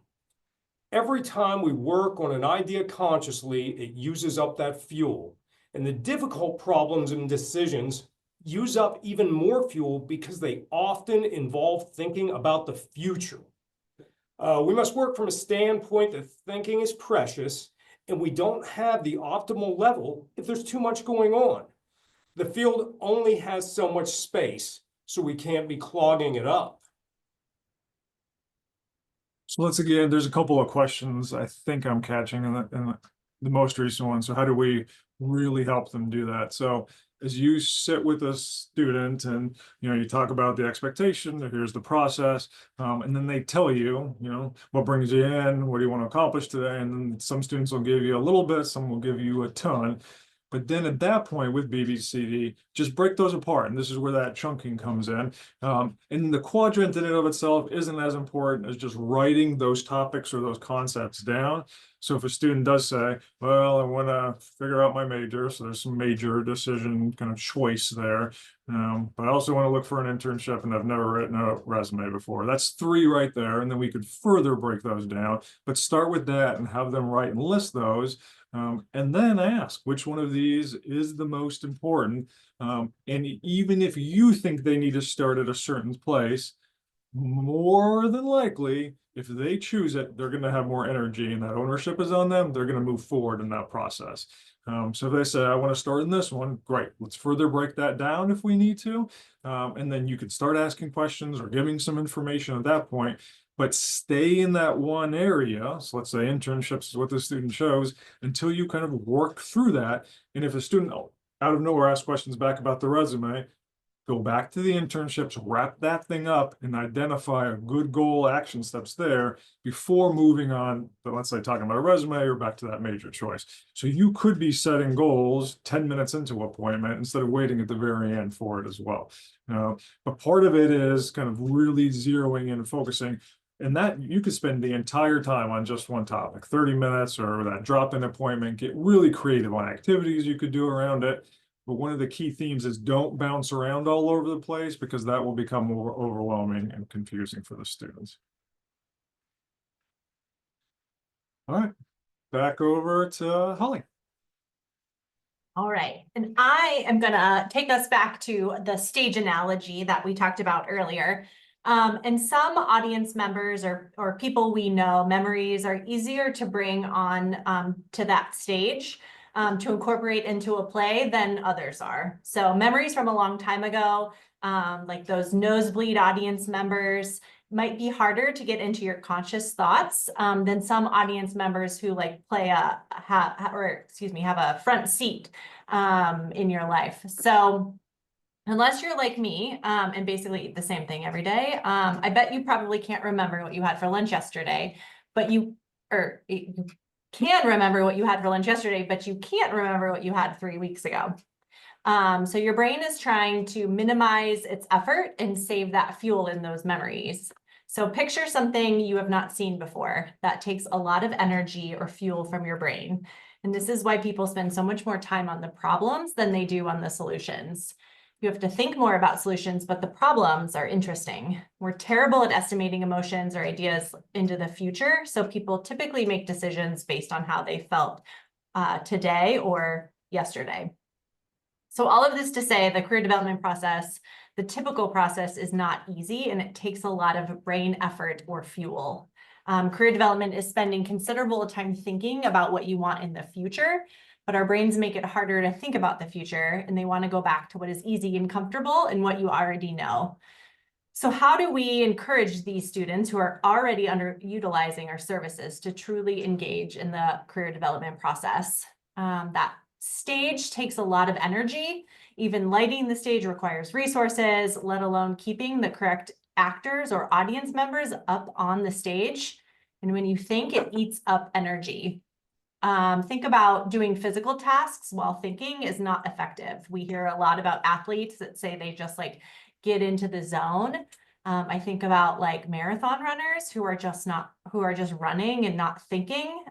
Every time we work on an idea consciously, it uses up that fuel. And the difficult problems and decisions use up even more fuel because they often involve thinking about the future. We must work from a standpoint that thinking is precious, and we don't have the optimal level if there's too much going on. The field only has so much space, so we can't be clogging it up. So there's a couple of questions I think I'm catching in the most recent one. So how do we really help them do that? So as you sit with a student and, you talk about the expectation, here's the process, and then they tell you, what brings you in, what do you want to accomplish today? And then some students will give you a little bit, some will give you a ton. But then at that point with BBCD, just break those apart. And this is where that chunking comes in. And the quadrant in and of itself isn't as important as just writing those topics or those concepts down. So if a student does say, well, I want to figure out my major, so there's some major decision kind of choice there. But I also want to look for an internship and I've never written a resume before. That's 3 right there. And then we could further break those down, but start with that and have them write and list those. And then ask which one of these is the most important. And even if you think they need to start at a certain place, more than likely, if they choose it, they're going to have more energy and that ownership is on them. They're going to move forward in that process. So if they say, I want to start in this one, great. Let's further break that down if we need to. And then you could start asking questions or giving some information at that point. But stay in that one area. So let's say internships is what the student chose until you kind of work through that. And if a student out of nowhere asks questions back about the resume, go back to the internships, wrap that thing up and identify a good goal action steps there before moving on to, let's say, talking about a resume or back to that major choice. So you could be setting goals 10 minutes into appointment instead of waiting at the very end for it as well. But part of it is kind of really zeroing in and focusing. And that you could spend the entire time on just one topic, 30 minutes or that drop-in appointment, get really creative on activities you could do around it. But one of the key themes is don't bounce around all over the place because that will become more overwhelming and confusing for the students. All right, back over to Holly. All right, and I am gonna take us back to the stage analogy that we talked about earlier. And some audience members or people we know, memories are easier to bring on to that stage to incorporate into a play than others are. So memories from a long time ago, like those nosebleed audience members, might be harder to get into your conscious thoughts than some audience members who like play have a front seat in your life. So unless you're like me and basically eat the same thing every day, I bet you probably can't remember what you had for lunch yesterday, but you can remember what you had for lunch yesterday, but you can't remember what you had 3 weeks ago. So your brain is trying to minimize its effort and save that fuel in those memories. So picture something you have not seen before that takes a lot of energy or fuel from your brain. And this is why people spend so much more time on the problems than they do on the solutions. You have to think more about solutions, but the problems are interesting. We're terrible at estimating emotions or ideas into the future, so people typically make decisions based on how they felt today or yesterday. So all of this to say, the career development process, the typical process, is not easy, and it takes a lot of brain effort or fuel. Career development is spending considerable time thinking about what you want in the future, but our brains make it harder to think about the future, and they want to go back to what is easy and comfortable and what you already know. So how do we encourage these students who are already underutilizing our services to truly engage in the career development process? That stage takes a lot of energy. Even lighting the stage requires resources, let alone keeping the correct actors or audience members up on the stage. And when you think, it eats up energy. Think about doing physical tasks while thinking is not effective. We hear a lot about athletes that say they just like get into the zone. I think about like marathon runners who are just running and not thinking,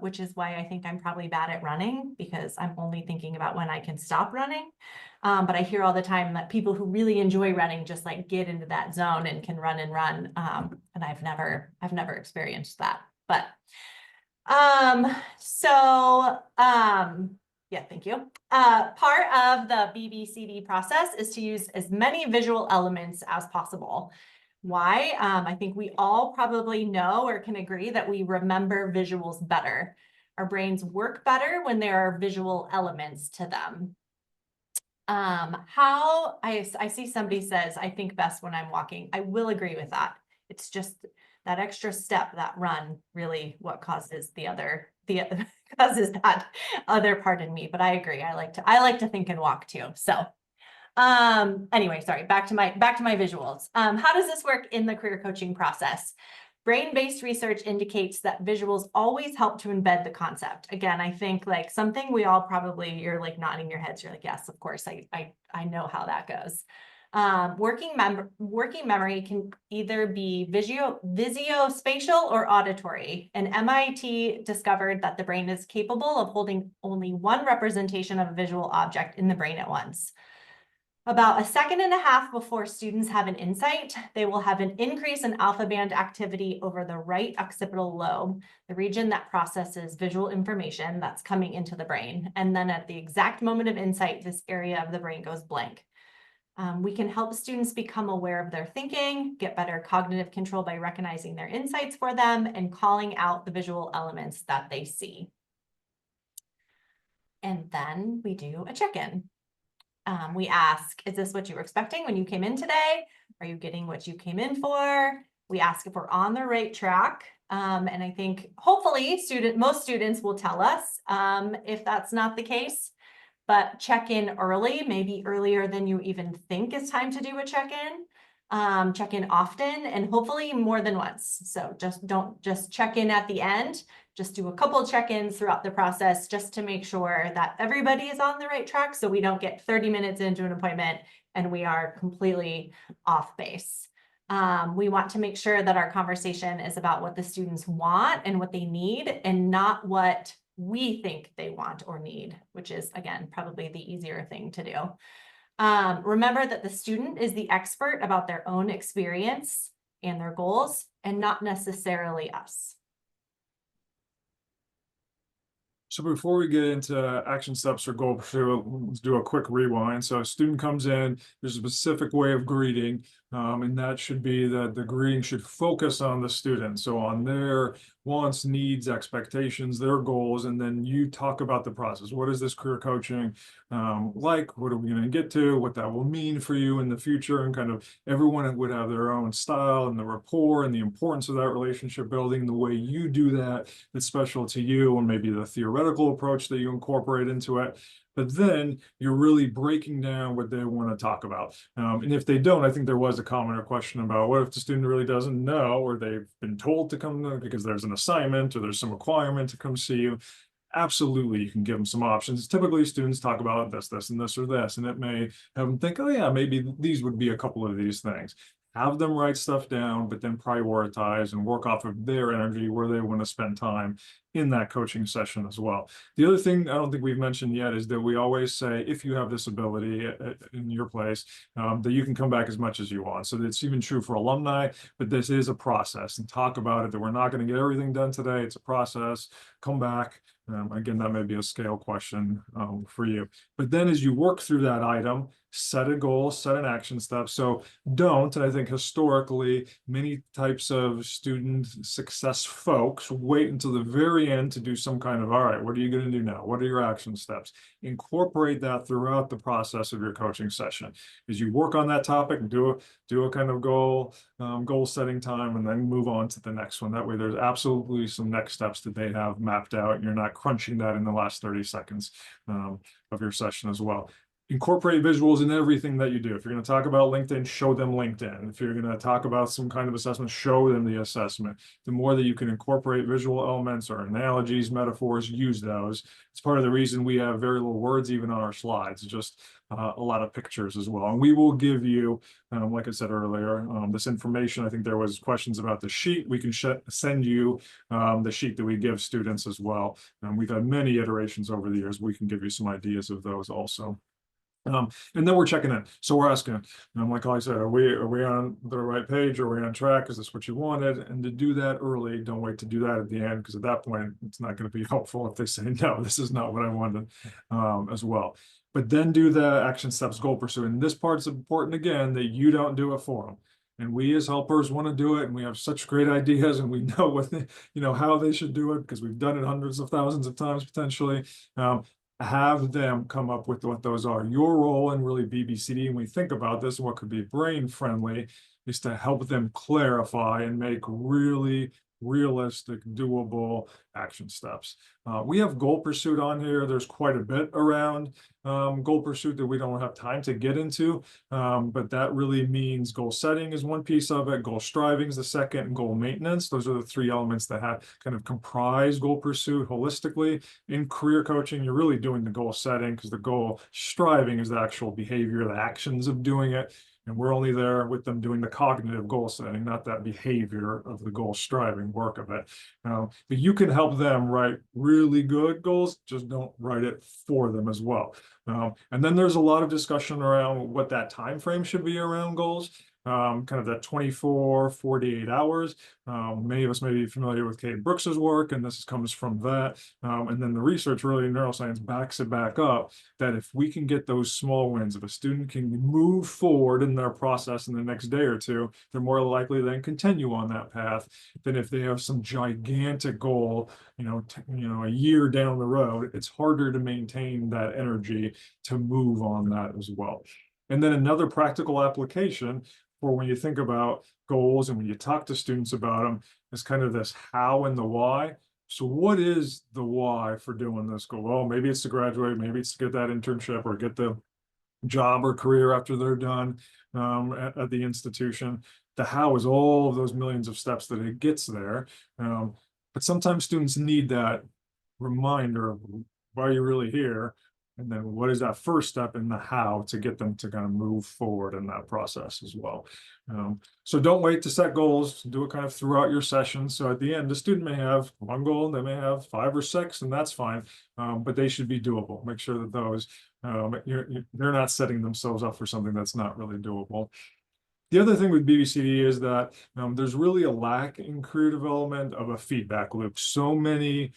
which is why I think I'm probably bad at running, because I'm only thinking about when I can stop running. But I hear all the time that people who really enjoy running just like get into that zone and can run and run. And I've never experienced that, but yeah, thank you. Part of the BBCD process is to use as many visual elements as possible. Why? I think we all probably know or can agree that we remember visuals better. Our brains work better when there are visual elements to them. How I see somebody says, I think best when I'm walking. I will agree with that. It's just that extra step, that run, really what causes causes that other part in me. But I agree. I like to think and walk too. So anyway, sorry, back to my visuals. How does this work in the career coaching process? Brain-based research indicates that visuals always help to embed the concept. Again, I think like something we all probably, you're like nodding your heads, you're like, yes, of course, I know how that goes. Working memory can either be visuospatial or auditory. And MIT discovered that the brain is capable of holding only one representation of a visual object in the brain at once. About 1.5 seconds before students have an insight, they will have an increase in alpha band activity over the right occipital lobe, the region that processes visual information that's coming into the brain. And then at the exact moment of insight, this area of the brain goes blank. We can help students become aware of their thinking, get better cognitive control by recognizing their insights for them and calling out the visual elements that they see. And then we do a check-in. We ask, is this what you were expecting when you came in today? Are you getting what you came in for? We ask if we're on the right track. And I think hopefully most students will tell us if that's not the case. But check in early, maybe earlier than you even think is time to do a check-in. Check in often and hopefully more than once. So don't just check in at the end, just do a couple check-ins throughout the process just to make sure that everybody is on the right track so we don't get 30 minutes into an appointment and we are completely off base. We want to make sure that our conversation is about what the students want and what they need and not what we think they want or need, which is, again, probably the easier thing to do. Remember that the student is the expert about their own experience and their goals and not necessarily us. So before we get into action steps or goal pursuit, let's do a quick rewind. So a student comes in, there's a specific way of greeting, and that should be that the greeting should focus on the student. So on their wants, needs, expectations, their goals, and then you talk about the process. What is this career coaching like? What are we going to get to? What that will mean for you in the future? And kind of everyone would have their own style and the rapport and the importance of that relationship building. The way you do that is special to you, and maybe the theoretical approach that you incorporate into it. But then you're really breaking down what they want to talk about. And if they don't, I think there was a comment or question about what if the student really doesn't know, or they've been told to come because there's an assignment or there's some requirement to come see you. Absolutely, you can give them some options. Typically, students talk about this, this, and this, or this, and it may have them think, oh yeah, maybe these would be a couple of these things. Have them write stuff down, but then prioritize and work off of their energy, where they want to spend time, in that coaching session as well. The other thing I don't think we've mentioned yet is that we always say, if you have this ability in your place, that you can come back as much as you want. So that's even true for alumni, but this is a process, and talk about it, that we're not going to get everything done today. It's a process. Come back. Again, that may be a scale question for you. But then as you work through that item, set a goal, set an action step. So don't, and I think historically, many types of student success folks wait until the very end to do some kind of, all right, what are you going to do now? What are your action steps? Incorporate that throughout the process of your coaching session. As you work on that topic, do a kind of goal setting time, and then move on to the next one. That way there's absolutely some next steps that they have mapped out, and you're not crunching that in the last 30 seconds of your session as well. Incorporate visuals in everything that you do. If you're going to talk about LinkedIn, show them LinkedIn. If you're going to talk about some kind of assessment, show them the assessment. The more that you can incorporate visual elements or analogies, metaphors, use those. It's part of the reason we have very little words even on our slides, just a lot of pictures as well. And we will give you, like I said earlier, this information. I think there was questions about the sheet. We can send you the sheet that we give students as well. We've had many iterations over the years. We can give you some ideas of those also. And then we're checking in. So we're asking, like I said, are we on the right page? Are we on track? Is this what you wanted? And to do that early, don't wait to do that at the end, because at that point, it's not going to be helpful if they say, no, this is not what I wanted as well. But then do the action steps, goal pursuit. And this part's important, again, that you don't do it for them. And we as helpers want to do it, and we have such great ideas, and we know what how they should do it, because we've done it hundreds of thousands of times potentially. Have them come up with what those are. Your role in really BBCD, when we think about this, what could be brain friendly, is to help them clarify and make really realistic, doable action steps. We have goal pursuit on here. There's quite a bit around goal pursuit that we don't have time to get into, but that really means goal setting is one piece of it, goal striving is the second, and goal maintenance. Those are the three elements that have kind of comprise goal pursuit holistically. In career coaching, you're really doing the goal setting, because the goal striving is the actual behavior, the actions of doing it. And we're only there with them doing the cognitive goal setting, not that behavior of the goal striving work of it. But you can help them write really good goals, just don't write it for them as well. And then there's a lot of discussion around what that time frame should be around goals. Kind of that 24, 48 hours. Many of us may be familiar with Kate Brooks's work, and this comes from that. And then the research really in neuroscience backs it back up, that if we can get those small wins, if a student can move forward in their process in the next day or two, they're more likely to then continue on that path than if they have some gigantic goal, a year down the road. It's harder to maintain that energy to move on that as well. And then another practical application for when you think about goals and when you talk to students about them is kind of this how and the why. So what is the why for doing this goal? Well, maybe it's to graduate, maybe it's to get that internship or get the job or career after they're done at the institution. The how is all of those millions of steps that it gets there. But sometimes students need that reminder of why you're really here. And then what is that first step in the how to get them to kind of move forward in that process as well. So don't wait to set goals, do it kind of throughout your session. So at the end, the student may have one goal, they may have 5 or 6, and that's fine, but they should be doable. Make sure that those, they're not setting themselves up for something that's not really doable. The other thing with BBCD is that there's really a lack in career development of a feedback loop. So many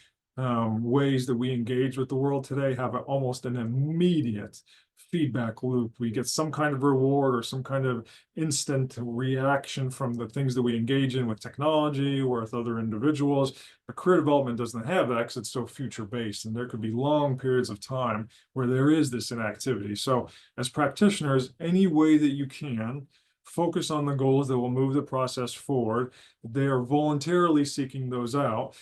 ways that we engage with the world today have almost an immediate feedback loop. We get some kind of reward or some kind of instant reaction from the things that we engage in with technology or with other individuals. But career development doesn't have that because it's so future-based, and there could be long periods of time where there is this inactivity. So as practitioners, any way that you can, focus on the goals that will move the process forward. They are voluntarily seeking those out.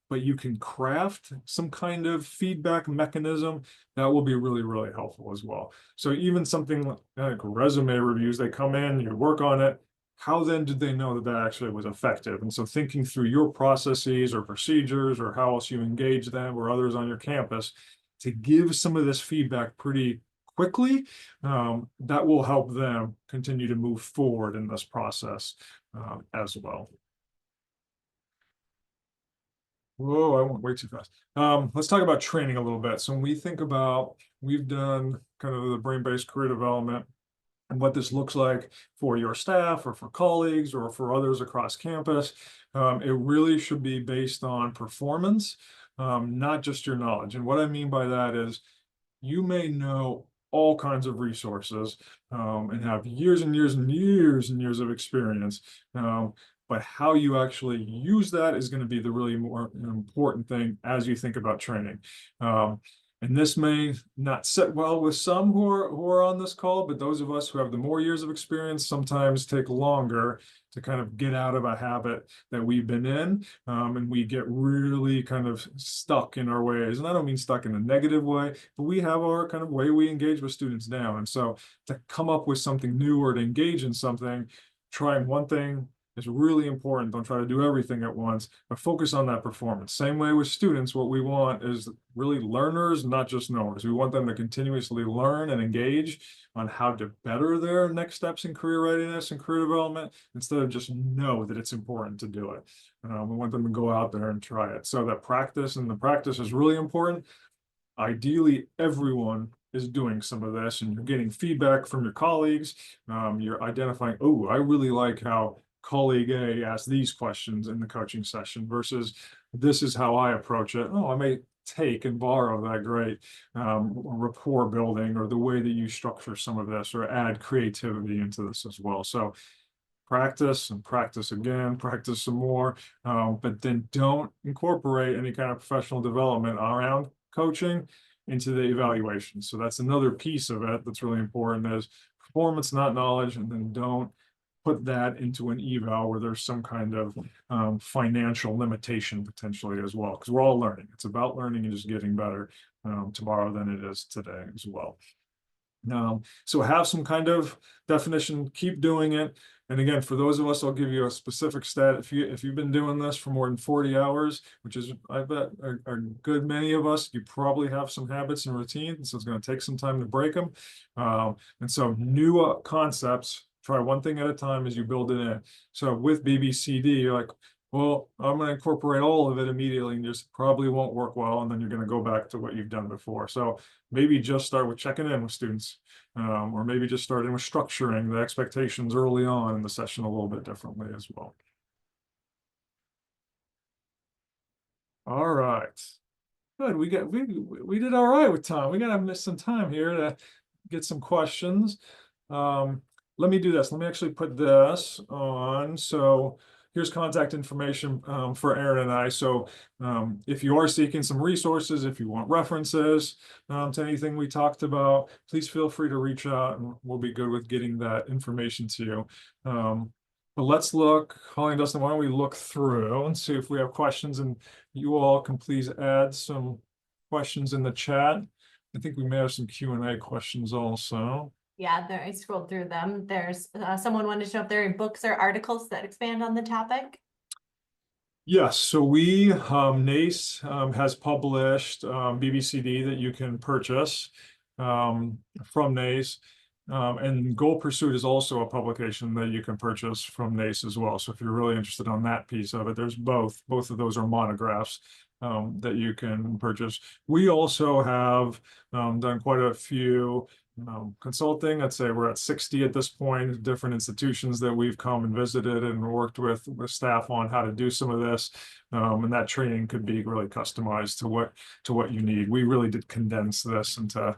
But you can craft some kind of feedback mechanism that will be really, really helpful as well. So even something like resume reviews, they come in, you work on it. How then did they know that that actually was effective? And so thinking through your processes or procedures or how else you engage them or others on your campus to give some of this feedback pretty quickly, that will help them continue to move forward in this process as well. Whoa, I went way too fast. Let's talk about training a little bit. So when we think about, we've done kind of the brain-based career development and what this looks like for your staff or for colleagues or for others across campus. It really should be based on performance, not just your knowledge. And what I mean by that is you may know all kinds of resources and have years and years and years and years of experience. But how you actually use that is going to be the really more important thing as you think about training. And this may not sit well with some who are on this call, but those of us who have the more years of experience sometimes take longer to kind of get out of a habit that we've been in, and we get really kind of stuck in our ways. And I don't mean stuck in a negative way, but we have our kind of way we engage with students down. And so to come up with something new or to engage in something, trying one thing is really important. Don't try to do everything at once, but focus on that performance. Same way with students, what we want is really learners, not just knowers. We want them to continuously learn and engage on how to better their next steps in career readiness and career development, instead of just know that it's important to do it. We want them to go out there and try it. So that practice, and the practice is really important. Ideally, everyone is doing some of this and you're getting feedback from your colleagues. You're identifying, oh, I really like how colleague A asked these questions in the coaching session versus this is how I approach it. Oh, I may take and borrow that great rapport building or the way that you structure some of this or add creativity into this as well. So practice and practice again, practice some more, but then don't incorporate any kind of professional development around coaching into the evaluation. So that's another piece of it that's really important is performance, not knowledge, and then don't put that into an eval where there's some kind of financial limitation potentially as well, because we're all learning. It's about learning and just getting better tomorrow than it is today as well. So have some kind of definition, keep doing it. And again, for those of us, I'll give you a specific stat. If you've been doing this for more than 40 hours, which is, I bet, a good many of us, you probably have some habits and routines. So it's going to take some time to break them. And so new concepts, try one thing at a time as you build it in. So with BBCD, you're like, well, I'm going to incorporate all of it immediately and just probably won't work well. And then you're going to go back to what you've done before. So maybe just start with checking in with students, or maybe just starting with structuring the expectations early on in the session a little bit differently as well. All right. Good. We did all right with time. We gotta miss some time here to get some questions. Let me do this. Let me actually put this on. So here's contact information for Aaron and I. So if you are seeking some resources, if you want references to anything we talked about, please feel free to reach out and we'll be good with getting that information to you. But let's look, Holly and Dustin, why don't we look through and see if we have questions, and you all can please add some questions in the chat. I think we may have some Q&A questions also. Yeah, there, I scrolled through them. There's someone wanted to know if there are books or articles that expand on the topic. Yes, so we, NACE has published BBCD that you can purchase from NACE. And Goal Pursuit is also a publication that you can purchase from NACE as well. So if you're really interested on that piece of it, there's both of those are monographs that you can purchase. We also have done quite a few consulting. I'd say we're at 60 at this point, different institutions that we've come and visited and worked with staff on how to do some of this. And that training could be really customized to what you need. We really did condense this into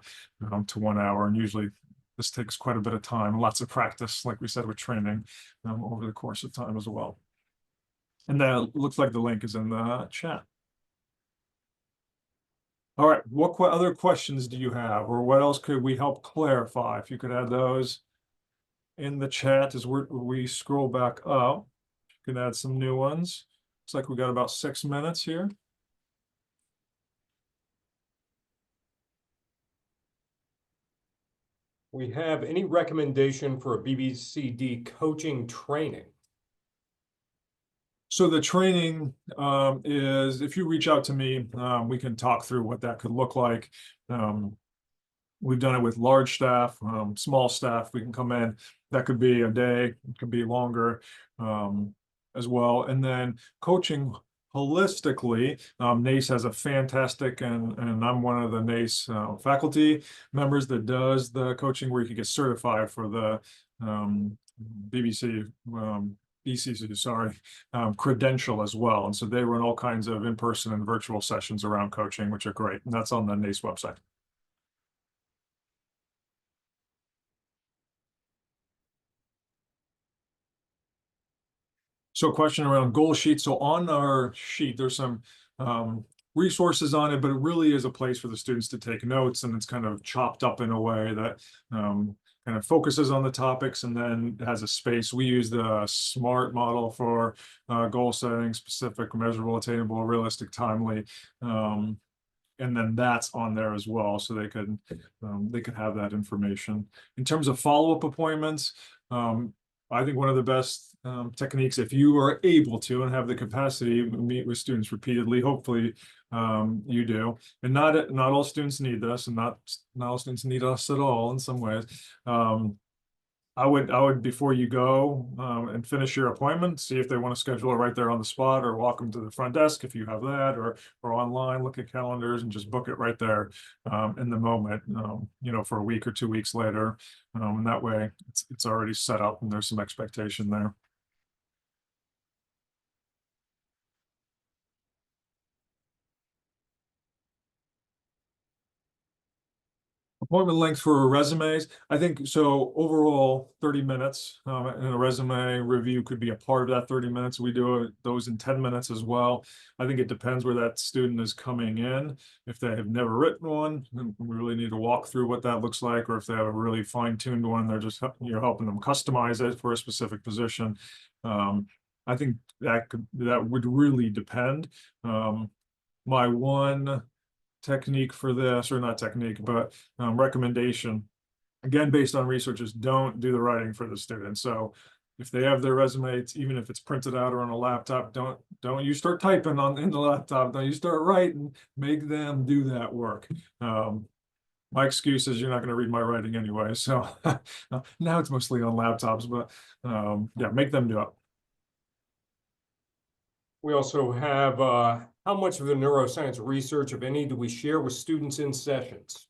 to 1 hour, and usually this takes quite a bit of time, lots of practice, like we said, with training over the course of time as well. And that looks like the link is in the chat. All right, what other questions do you have, or what else could we help clarify? If you could add those in the chat as we scroll back up, you can add some new ones. Looks like we got about 6 minutes here. We have any recommendation for a BBCD coaching training? So the training is, if you reach out to me, we can talk through what that could look like. We've done it with large staff, small staff. We can come in. That could be a day. It could be longer as well. And then coaching holistically, NACE has a fantastic, and I'm one of the NACE faculty members that does the coaching where you can get certified for the BBC, BCC, sorry, credential as well. And so they run all kinds of in-person and virtual sessions around coaching, which are great. And that's on the NACE website. So a question around goal sheet. So on our sheet, there's some resources on it, but it really is a place for the students to take notes, and it's kind of chopped up in a way that kind of focuses on the topics and then has a space. We use the SMART model for goal setting: specific, measurable, attainable, realistic, timely. And then that's on there as well, so they could have that information. In terms of follow-up appointments, I think one of the best techniques, if you are able to and have the capacity to meet with students repeatedly, hopefully you do, and not all students need this, and not all students need us at all in some ways. I would before you go and finish your appointment, see if they want to schedule it right there on the spot, or walk them to the front desk if you have that, or online, look at calendars and just book it right there in the moment, you know, for a week or 2 weeks later. And that way it's already set up and there's some expectation there. Appointment length for resumes, I think so. Overall, 30 minutes, and a resume review could be a part of that 30 minutes. We do those in 10 minutes as well. I think it depends where that student is coming in. If they have never written one, then we really need to walk through what that looks like, or if they have a really fine-tuned one, they're just you're helping them customize it for a specific position. I think that would really depend. My one technique for this, or not technique, but recommendation, again, based on research, is don't do the writing for the students. So if they have their resume, even if it's printed out or on a laptop, don't you start typing in the laptop. Don't you start writing. Make them do that work. My excuse is you're not going to read my writing anyway. So now it's mostly on laptops, but yeah, make them do it. We also have how much of the neuroscience research, if any, do we share with students in sessions?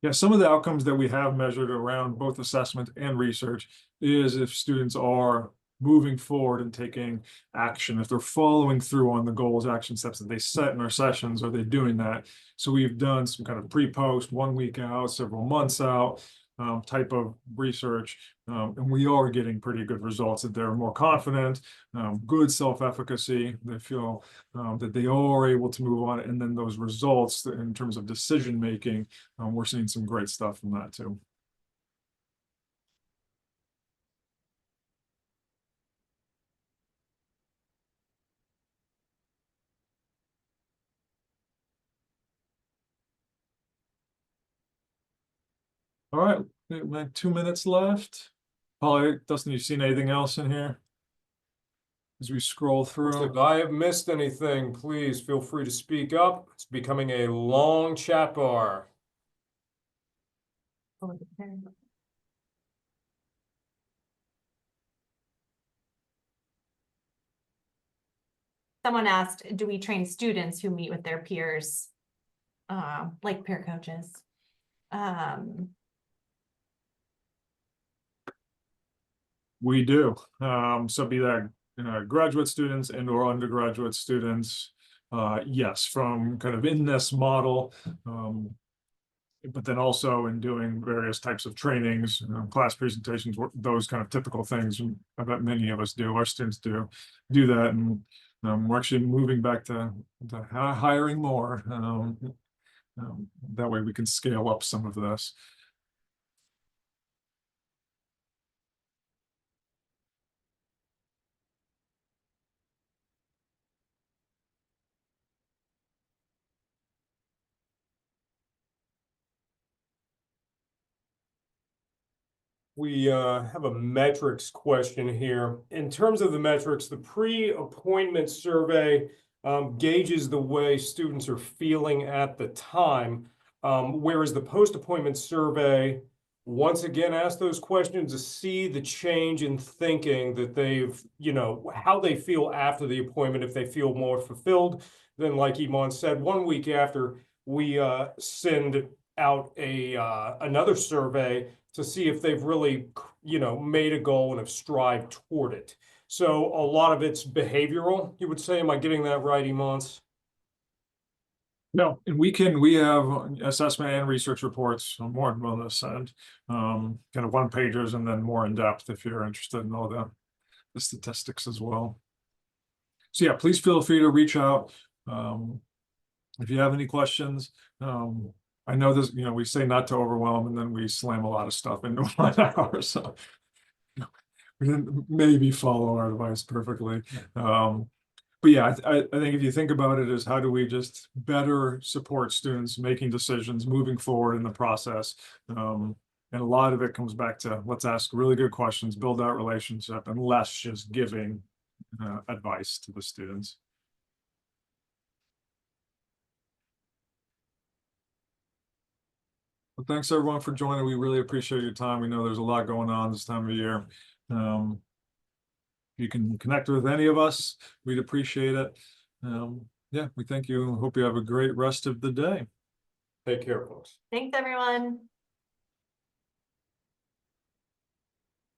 Yeah, some of the outcomes that we have measured around both assessment and research is if students are moving forward and taking action, if they're following through on the goals, action steps that they set in our sessions, are they doing that? So we've done some kind of pre-post, 1 week out, several months out type of research, and we are getting pretty good results, that they're more confident, good self-efficacy, they feel that they are able to move on, and then those results in terms of decision making, we're seeing some great stuff from that too. All right, like 2 minutes left. Holly, Dustin, you seen anything else in here as we scroll through? If I have missed anything, please feel free to speak up. It's becoming a long chat bar. Someone asked, do we train students who meet with their peers, like peer coaches? We do. So be that graduate students and or undergraduate students, yes, from kind of in this model, but then also in doing various types of trainings, class presentations, those kind of typical things. I bet many of us do. Our students do that, and we're actually moving back to hiring more. That way we can scale up some of this. We have a metrics question here. In terms of the metrics, the pre-appointment survey gauges the way students are feeling at the time, whereas the post-appointment survey Once again, ask those questions to see the change in thinking that they've, how they feel after the appointment, if they feel more fulfilled. Then, like Iman said, 1 week after, we send out another survey to see if they've really, made a goal and have strived toward it. So a lot of it's behavioral, you would say. Am I getting that right, Imans? No, and we have assessment and research reports, more on this end, kind of one pagers and then more in depth if you're interested in all the statistics as well. So yeah, please feel free to reach out if you have any questions. I know this, we say not to overwhelm, and then we slam a lot of stuff into 1 hour, so we didn't maybe follow our advice perfectly. But yeah, I think if you think about it as how do we just better support students making decisions, moving forward in the process. And a lot of it comes back to let's ask really good questions, build that relationship, and less just giving advice to the students. Well, thanks everyone for joining. We really appreciate your time. We know there's a lot going on this time of year. You can connect with any of us. We'd appreciate it. Yeah, we thank you. Hope you have a great rest of the day. Take care, folks. Thanks, everyone.